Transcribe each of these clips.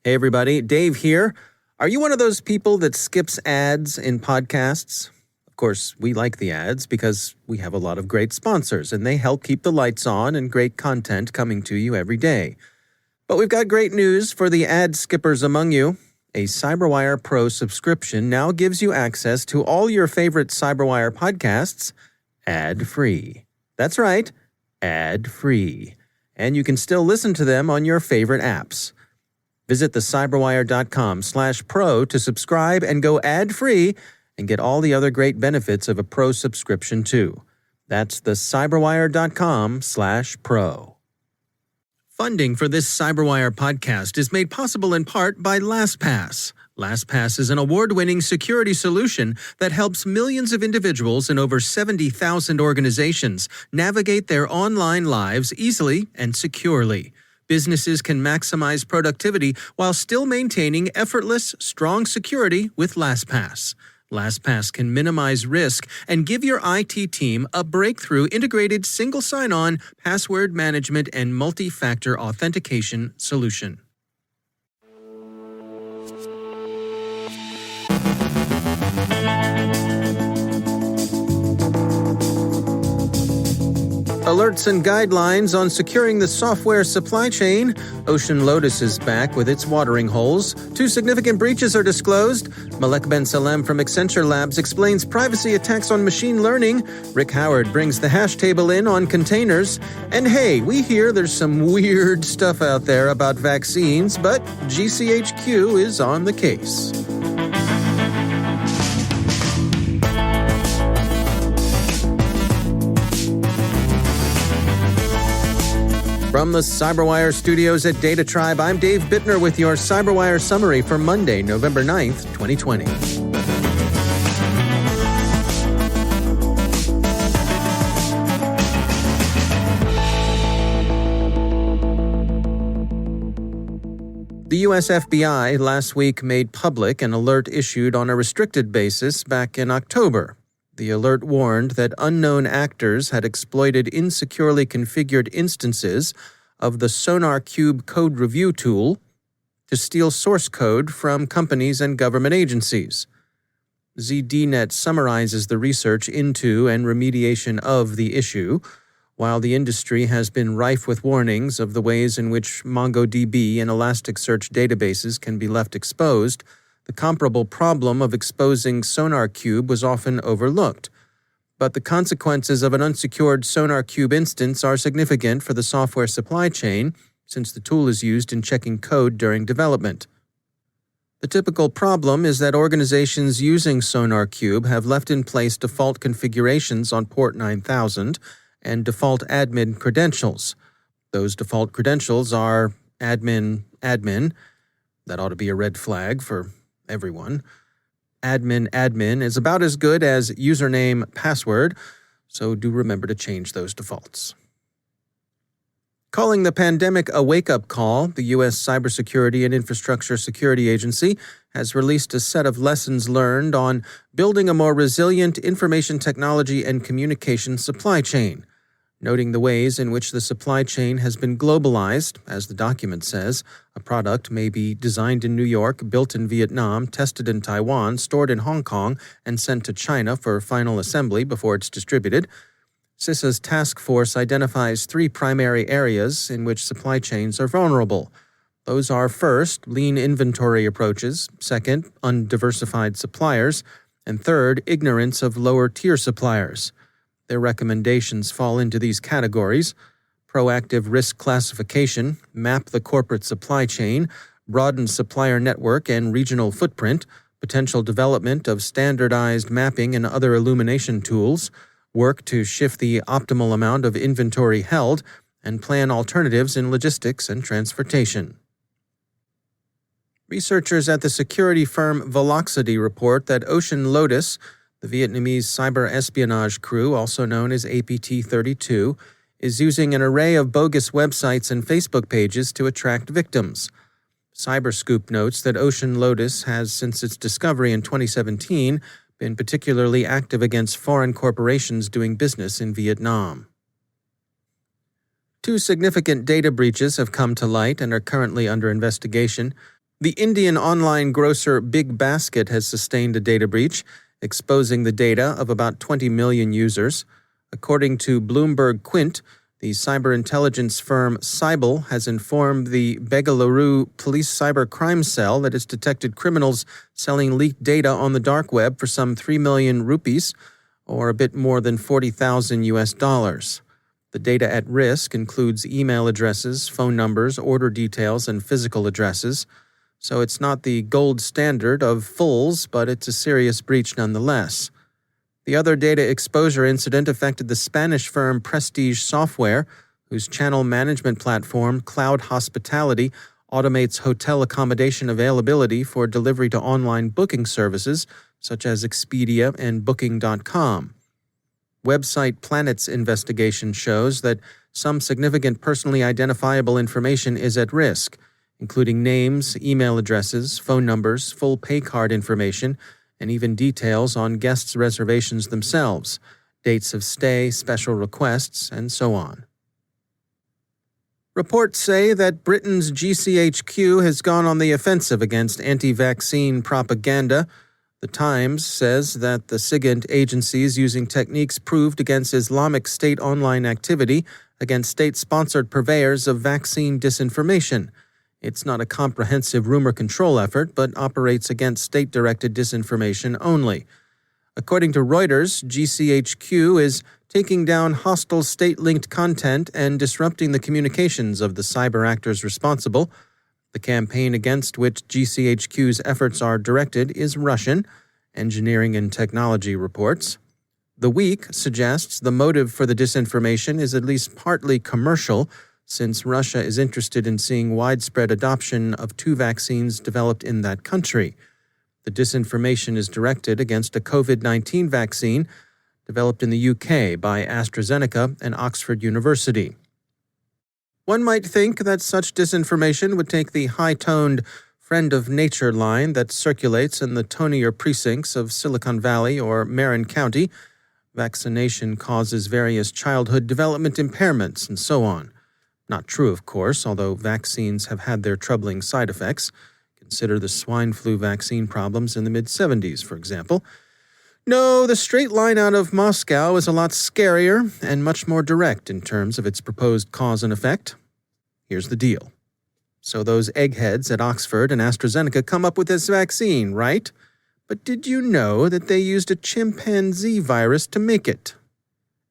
Hey everybody, Dave here. Are you one of those people that skips ads in podcasts? Of course, we like the ads because we have a lot of great sponsors and they help keep the lights on and great content coming to you every day. But we've got great news for the ad skippers among you. A CyberWire Pro subscription now gives you access to all your favorite CyberWire podcasts ad-free. That's right, ad-free. And you can still listen to them on your favorite apps. Visit thecyberwire.com/pro to subscribe and go ad-free and get all the other great benefits of a pro subscription too. That's thecyberwire.com/pro. Funding for this CyberWire podcast is made possible in part by LastPass. LastPass is an award-winning security solution that helps millions of individuals in over 70,000 organizations navigate their online lives easily and securely. Businesses can maximize productivity while still maintaining effortless, strong security with LastPass. LastPass can minimize risk and give your IT team a breakthrough integrated single sign-on, password management, and multi-factor authentication solution. Alerts and guidelines on securing the software supply chain. OceanLotus is back with its watering holes. 2 significant breaches are disclosed. Malek Ben Salem from Accenture Labs explains privacy attacks on machine learning. Rick Howard brings the hash table in on containers. And hey, we hear there's some weird stuff out there about vaccines, but GCHQ is on the case. From the CyberWire studios at Data Tribe, I'm Dave Bittner with your CyberWire summary for Monday, November 9th, 2020. The U.S. FBI last week made public an alert issued on a restricted basis back in October. The alert warned that unknown actors had exploited insecurely configured instances of the SonarQube code review tool to steal source code from companies and government agencies. ZDNet summarizes the research into and remediation of the issue. While the industry has been rife with warnings of the ways in which MongoDB and Elasticsearch databases can be left exposed, the comparable problem of exposing SonarQube was often overlooked. But the consequences of an unsecured SonarQube instance are significant for the software supply chain, since the tool is used in checking code during development. The typical problem is that organizations using SonarQube have left in place default configurations on port 9000 and default admin credentials. Those default credentials are admin. That ought to be a red flag for everyone. Admin is about as good as username password, so do remember to change those defaults. Calling the pandemic a wake-up call, the U.S. Cybersecurity and Infrastructure Security Agency has released a set of lessons learned on building a more resilient information technology and communication supply chain, noting the ways in which the supply chain has been globalized. As the document says, a product may be designed in New York, built in Vietnam, tested in Taiwan, stored in Hong Kong, and sent to China for final assembly before it's distributed. CISA's task force identifies 3 primary areas in which supply chains are vulnerable. Those are, first, lean inventory approaches, second, undiversified suppliers, and third, ignorance of lower-tier suppliers. Their recommendations fall into these categories: proactive risk classification, map the corporate supply chain, broaden supplier network and regional footprint, potential development of standardized mapping and other illumination tools, work to shift the optimal amount of inventory held, and plan alternatives in logistics and transportation. Researchers at the security firm Velocity report that OceanLotus, the Vietnamese cyberespionage crew, also known as APT-32, is using an array of bogus websites and Facebook pages to attract victims. Cyberscoop notes that OceanLotus has, since its discovery in 2017, been particularly active against foreign corporations doing business in Vietnam. 2 significant data breaches have come to light and are currently under investigation. The Indian online grocer Big Basket has sustained a data breach, exposing the data of about 20 million users. According to Bloomberg Quint, the cyber intelligence firm Cybel has informed the Bengaluru Police Cyber Crime Cell that it's detected criminals selling leaked data on the dark web for some 3 million rupees, or a bit more than $40,000 US. The data at risk includes email addresses, phone numbers, order details, and physical addresses. So it's not the gold standard of fools, but it's a serious breach nonetheless. The other data exposure incident affected the Spanish firm Prestige Software, whose channel management platform, Cloud Hospitality, automates hotel accommodation availability for delivery to online booking services such as Expedia and Booking.com. Website Planet's investigation shows that some significant personally identifiable information is at risk, including names, email addresses, phone numbers, full pay card information, and even details on guests' reservations themselves, dates of stay, special requests, and so on. Reports say that Britain's GCHQ has gone on the offensive against anti-vaccine propaganda. The Times says that the SIGINT agency is using techniques proved against Islamic State online activity against state-sponsored purveyors of vaccine disinformation. It's not a comprehensive rumor control effort, but operates against state-directed disinformation only. According to Reuters, GCHQ is taking down hostile state-linked content and disrupting the communications of the cyber actors responsible. The campaign against which GCHQ's efforts are directed is Russian, Engineering and Technology reports. The Week suggests the motive for the disinformation is at least partly commercial, since Russia is interested in seeing widespread adoption of 2 vaccines developed in that country. The disinformation is directed against a COVID-19 vaccine developed in the UK by AstraZeneca and Oxford University. One might think that such disinformation would take the high-toned friend of nature line that circulates in the tonier precincts of Silicon Valley or Marin County. Vaccination causes various childhood development impairments and so on. Not true, of course, although vaccines have had their troubling side effects. Consider the swine flu vaccine problems in the mid-70s, for example. No, the straight line out of Moscow is a lot scarier and much more direct in terms of its proposed cause and effect. Here's the deal. So those eggheads at Oxford and AstraZeneca come up with this vaccine, right? But did you know that they used a chimpanzee virus to make it?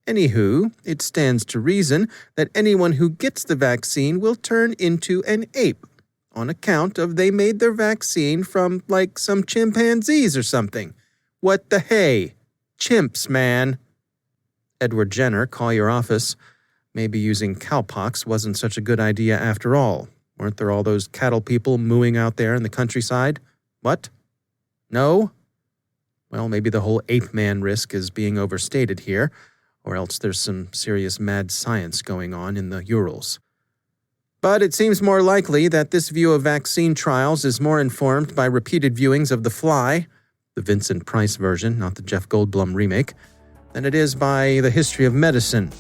Anywho, it stands to reason that anyone who gets the vaccine will turn into an ape, on account of they made their vaccine from, some chimpanzees or something. What the hey? Chimps, man. Edward Jenner, call your office. Maybe using cowpox wasn't such a good idea after all. Weren't there all those cattle people mooing out there in the countryside? What? No? Well, maybe the whole ape man risk is being overstated here, or else there's some serious mad science going on in the Urals. But it seems more likely that this view of vaccine trials is more informed by repeated viewings of The Fly, the Vincent Price version, not the Jeff Goldblum remake, than it is by the history of medicine.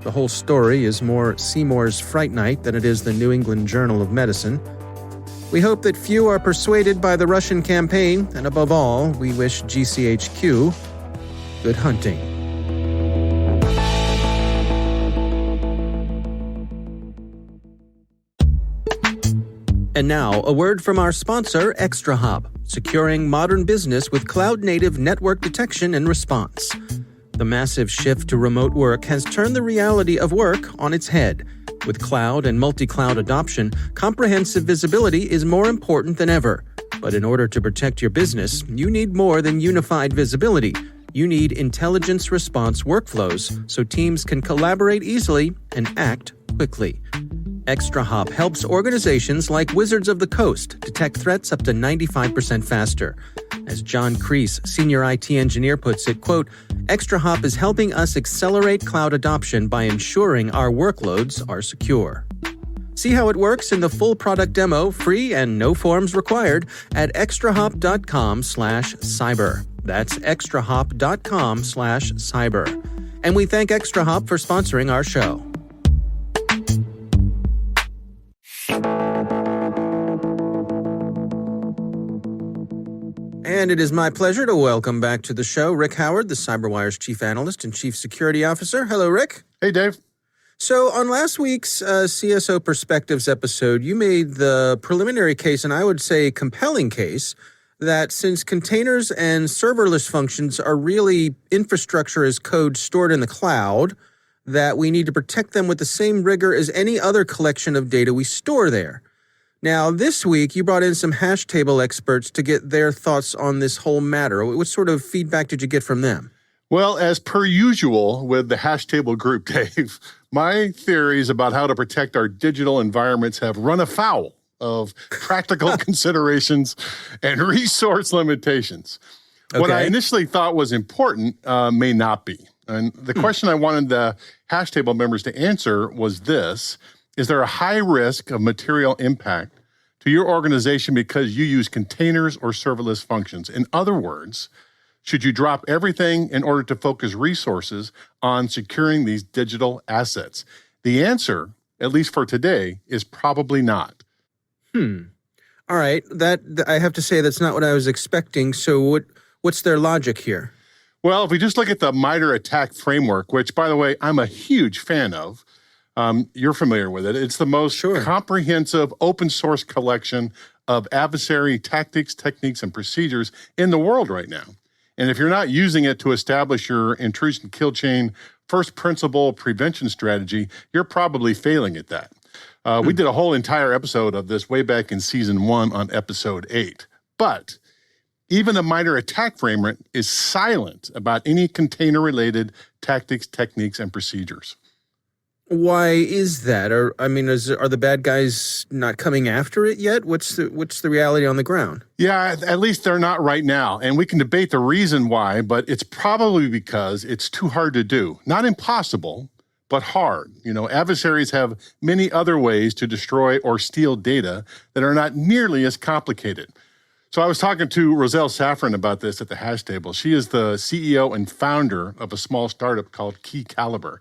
The whole story is more Seymour's Fright Night than it is the New England Journal of Medicine. We hope that few are persuaded by the Russian campaign, and above all, we wish GCHQ good hunting. And now, a word from our sponsor, ExtraHop, securing modern business with cloud-native network detection and response. The massive shift to remote work has turned the reality of work on its head. With cloud and multi-cloud adoption, comprehensive visibility is more important than ever. But in order to protect your business, you need more than unified visibility. You need intelligence response workflows so teams can collaborate easily and act quickly. ExtraHop helps organizations like Wizards of the Coast detect threats up to 95% faster. As John Kreese, senior IT engineer, puts it, quote, ExtraHop is helping us accelerate cloud adoption by ensuring our workloads are secure. See how it works in the full product demo, free and no forms required, at extrahop.com/cyber. That's extrahop.com/cyber. And we thank ExtraHop for sponsoring our show. And it is my pleasure to welcome back to the show Rick Howard, the CyberWire's Chief Analyst and Chief Security Officer. Hello, Rick. Hey, Dave. So on last week's CSO Perspectives episode, you made the preliminary case, and I would say compelling case, that since containers and serverless functions are really infrastructure as code stored in the cloud, that we need to protect them with the same rigor as any other collection of data we store there. Now, this week, you brought in some hash table experts to get their thoughts on this whole matter. What sort of feedback did you get from them? Well, as per usual with the hash table group, Dave, my theories about how to protect our digital environments have run afoul of practical considerations and resource limitations. Okay. What I initially thought was important may not be. And the question I wanted the hash table members to answer was this: is there a high risk of material impact to your organization because you use containers or serverless functions? In other words, should you drop everything in order to focus resources on securing these digital assets? The answer, at least for today, is probably not. All right. That I have to say that's not what I was expecting. So what's their logic here? Well, if we just look at the MITRE ATT&CK framework, which, by the way, I'm a huge fan of, you're familiar with it. It's the most comprehensive open source collection of adversary tactics, techniques, and procedures in the world right now. And if you're not using it to establish your intrusion kill chain first principle prevention strategy, you're probably failing at that. We did a whole entire episode of this way back in season 1 on episode 8. But even the MITRE ATT&CK framework is silent about any container-related tactics, techniques, and procedures. Why is that? Are the bad guys not coming after it yet? What's the reality on the ground? Yeah, at least they're not right now. And we can debate the reason why, but it's probably because it's too hard to do. Not impossible, but hard. You know, adversaries have many other ways to destroy or steal data that are not nearly as complicated. So I was talking to Roselle Safran about this at the hash table. She is the CEO and founder of a small startup called Key Caliber.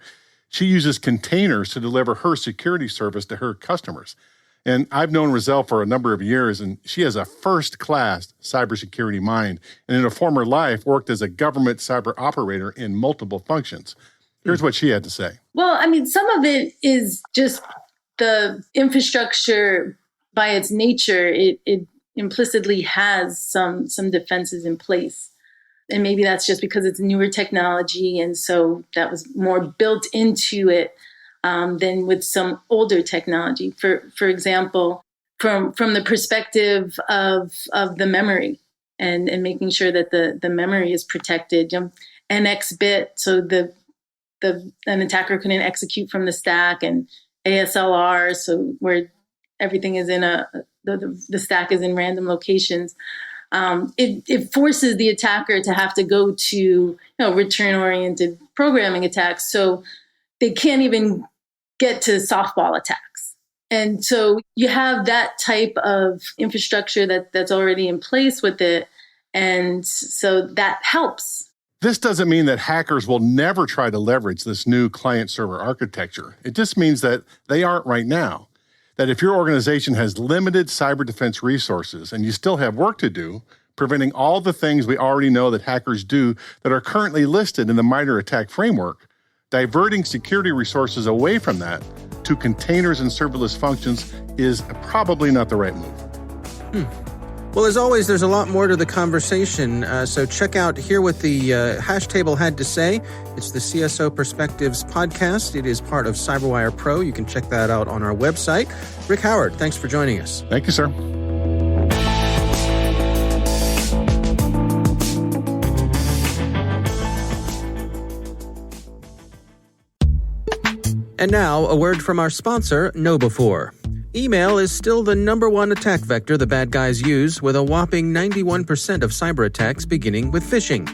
She uses containers to deliver her security service to her customers. And I've known Roselle for a number of years, and she has a first-class cybersecurity mind, and in a former life worked as a government cyber operator in multiple functions. Here's what she had to say. Well, I mean, some of it is just the infrastructure by its nature. It implicitly has some defenses in place. And maybe that's just because it's newer technology. And so that was more built into it than with some older technology. For example, from the perspective of the memory and making sure that the memory is protected, NX bit, so an attacker couldn't execute from the stack, and ASLR, so where everything is in the stack is in random locations. It forces the attacker to have to go to return-oriented programming attacks, so they can't even get to softball attacks. And so you have that type of infrastructure that's already in place with it, and so that helps. This doesn't mean that hackers will never try to leverage this new client-server architecture. It just means that they aren't right now. That if your organization has limited cyber defense resources and you still have work to do, preventing all the things we already know that hackers do that are currently listed in the MITRE ATT&CK framework, diverting security resources away from that to containers and serverless functions is probably not the right move. Well, as always, there's a lot more to the conversation, so check out Hear What the Hash Table Had to Say. It's the CSO Perspectives podcast. It is part of CyberWire Pro. You can check that out on our website. Rick Howard, thanks for joining us. Thank you, sir. And now, a word from our sponsor, KnowBe4. Email is still the #1 attack vector the bad guys use, with a whopping 91% of cyber attacks beginning with phishing.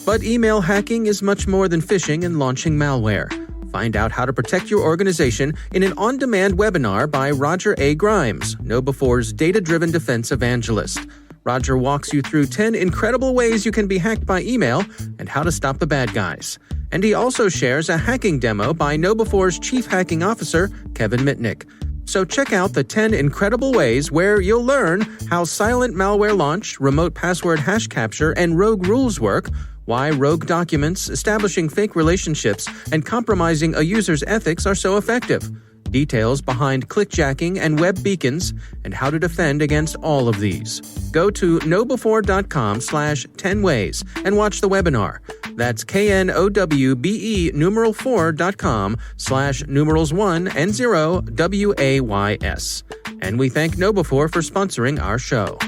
But email hacking is much more than phishing and launching malware. Find out how to protect your organization in an on-demand webinar by Roger A. Grimes, KnowBe4's data-driven defense evangelist. Roger walks you through 10 incredible ways you can be hacked by email and how to stop the bad guys. And he also shares a hacking demo by KnowBe4's Chief Hacking Officer, Kevin Mitnick. So check out the 10 incredible ways where you'll learn how silent malware launch, remote password hash capture, and rogue rules work, why rogue documents, establishing fake relationships, and compromising a user's ethics are so effective, details behind clickjacking and web beacons, and how to defend against all of these. Go to knowbefore.com/10ways and watch the webinar. That's knowbefore.com/1 and 0 WAYS. And we thank KnowBefore for sponsoring our show.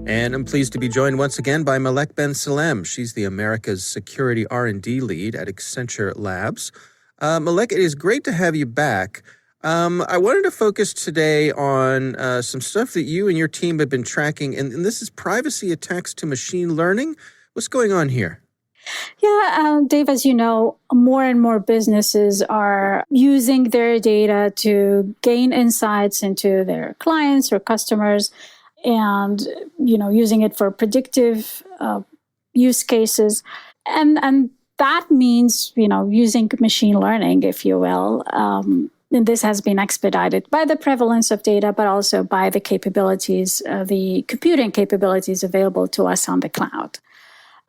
And I'm pleased to be joined once again by Malek Ben Salem. She's the America's Security R&D Lead at Accenture Labs. Malek, it is great to have you back. I wanted to focus today on some stuff that you and your team have been tracking, and this is privacy attacks to machine learning. What's going on here? Yeah, Dave, as you know, more and more businesses are using their data to gain insights into their clients or customers, and using it for predictive use cases, and that means using machine learning, if you will. And this has been expedited by the prevalence of data, but also by the capabilities, the computing capabilities available to us on the cloud.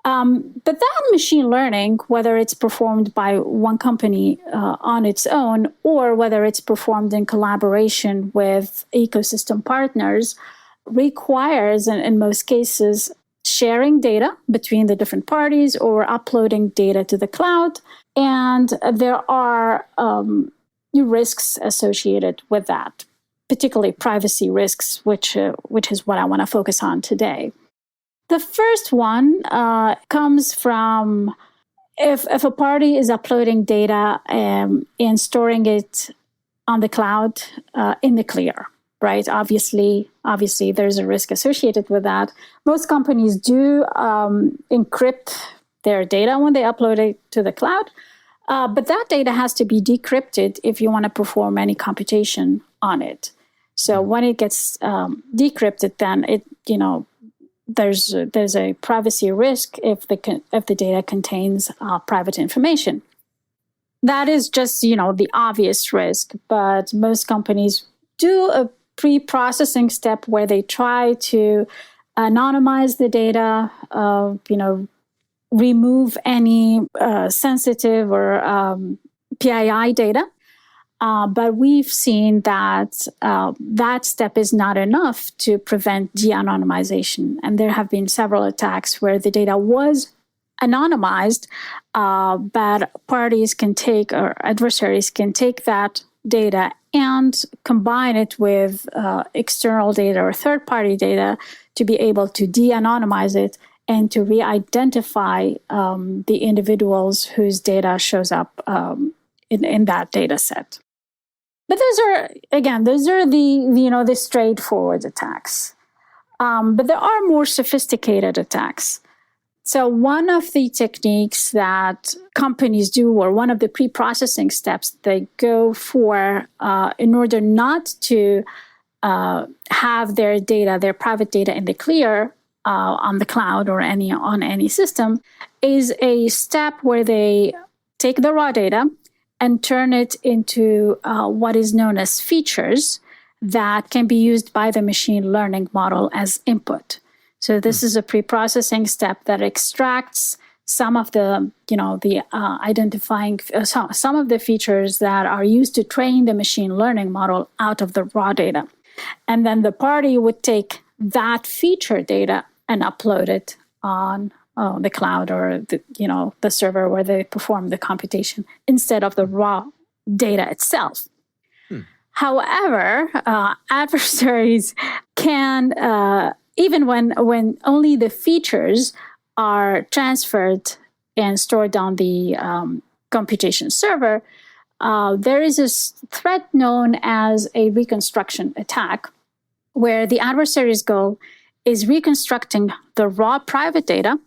But that machine learning, whether it's performed by one company on its own, or whether it's performed in collaboration with ecosystem partners, requires, in most cases, sharing data between the different parties or uploading data to the cloud. And there are risks associated with that, particularly privacy risks, which is what I want to focus on today. The first one comes from if a party is uploading data and storing it on the cloud in the clear. Right. Obviously, there's a risk associated with that. Most companies do encrypt their data when they upload it to the cloud, but that data has to be decrypted if you want to perform any computation on it. So when it gets decrypted, then there's a privacy risk if the data contains private information. That is just the obvious risk, but most companies do a pre-processing step where they try to anonymize the data, remove any sensitive or PII data. But we've seen that that step is not enough to prevent de-anonymization. And there have been several attacks where the data was anonymized, but parties can take, or adversaries can take that data and combine it with external data or third-party data to be able to de-anonymize it and to re-identify the individuals whose data shows up in that data set. But those are the straightforward attacks. But there are more sophisticated attacks. So one of the techniques that companies do, or one of the pre-processing steps they go for in order not to have their data, their private data in the clear on the cloud or on any system, is a step where they take the raw data and turn it into what is known as features that can be used by the machine learning model as input. So this is a pre-processing step that extracts some of the, identifying some of the features that are used to train the machine learning model out of the raw data. And then the party would take that feature data and upload it on the cloud or the server where they perform the computation instead of the raw data itself. However, adversaries can even when only the features are transferred and stored on the computation server, there is a threat known as a reconstruction attack, where the adversary's goal is reconstructing the raw private data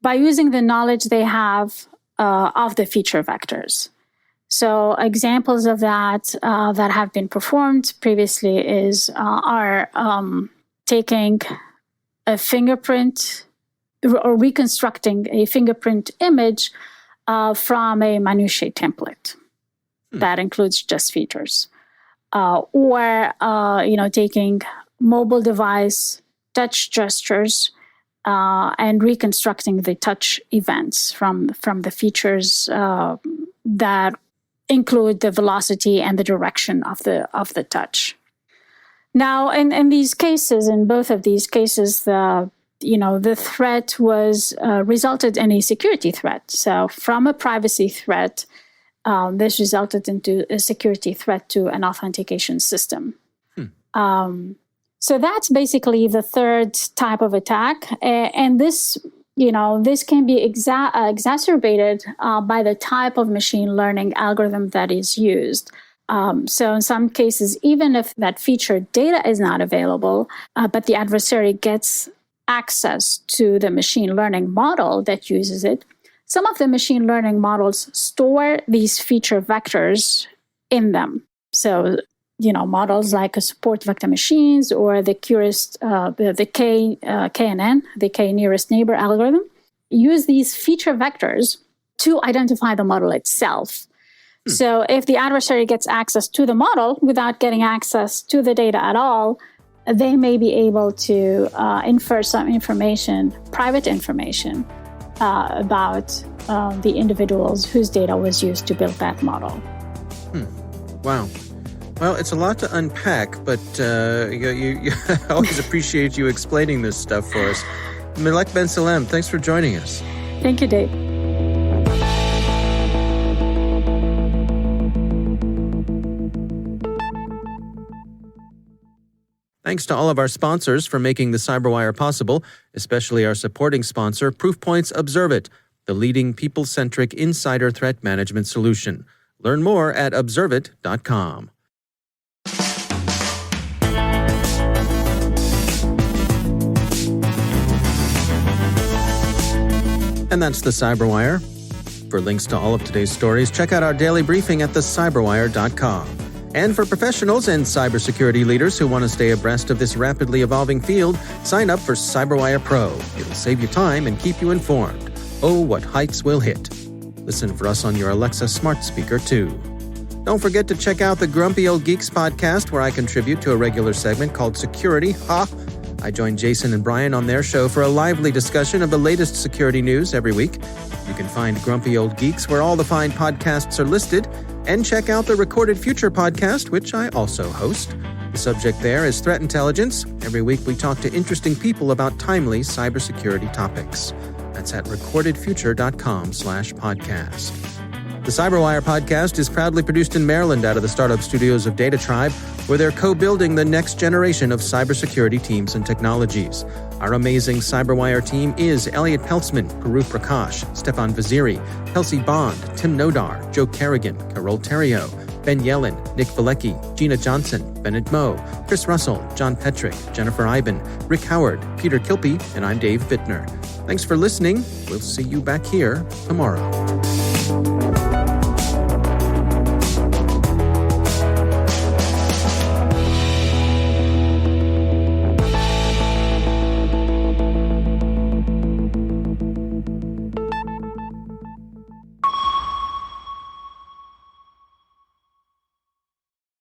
by using the knowledge they have of the feature vectors. So examples of that that have been performed previously are taking a fingerprint or reconstructing a fingerprint image from a minutiae template that includes just features, or taking mobile device touch gestures and reconstructing the touch events from the features that include the velocity and the direction of the touch. Now, in these cases, in both of these cases, the threat was resulted in a security threat. So from a privacy threat, this resulted into a security threat to an authentication system. So that's basically the third type of attack. And this can be exacerbated by the type of machine learning algorithm that is used. So in some cases, even if that feature data is not available, but the adversary gets access to the machine learning model that uses it, some of the machine learning models store these feature vectors in them. So, models like support vector machines or the KNN, the K nearest neighbor algorithm, use these feature vectors to identify the model itself. So if the adversary gets access to the model without getting access to the data at all, they may be able to infer some information, private information, about the individuals whose data was used to build that model. Wow. Well, it's a lot to unpack, but you I always appreciate you explaining this stuff for us. Malek Ben Salem, thanks for joining us. Thank you, Dave. Thanks to all of our sponsors for making the CyberWire possible, especially our supporting sponsor, Proofpoint's Observe It, the leading people-centric insider threat management solution. Learn more at observeit.com. And that's the CyberWire. For links to all of today's stories, check out our daily briefing at thecyberwire.com. And for professionals and cybersecurity leaders who want to stay abreast of this rapidly evolving field, sign up for CyberWire Pro. It'll save you time and keep you informed. Oh, what heights we'll hit. Listen for us on your Alexa smart speaker, too. Don't forget to check out the Grumpy Old Geeks podcast, where I contribute to a regular segment called Security. I join Jason and Brian on their show for a lively discussion of the latest security news every week. You can find Grumpy Old Geeks where all the fine podcasts are listed, and check out the Recorded Future podcast, which I also host. The subject there is threat intelligence. Every week we talk to interesting people about timely cybersecurity topics. That's at recordedfuture.com/podcast. The CyberWire podcast is proudly produced in Maryland out of the startup studios of Data Tribe, where they're co-building the next generation of cybersecurity teams and technologies. Our amazing CyberWire team is Elliot Peltzman, Puru Prakash, Stefan Vaziri, Kelsey Bond, Tim Nodar, Joe Kerrigan, Carol Terrio, Ben Yellen, Nick Valecki, Gina Johnson, Bennett Moe, Chris Russell, John Petrick, Jennifer Iben, Rick Howard, Peter Kilpie, and I'm Dave Bittner. Thanks for listening. We'll see you back here tomorrow.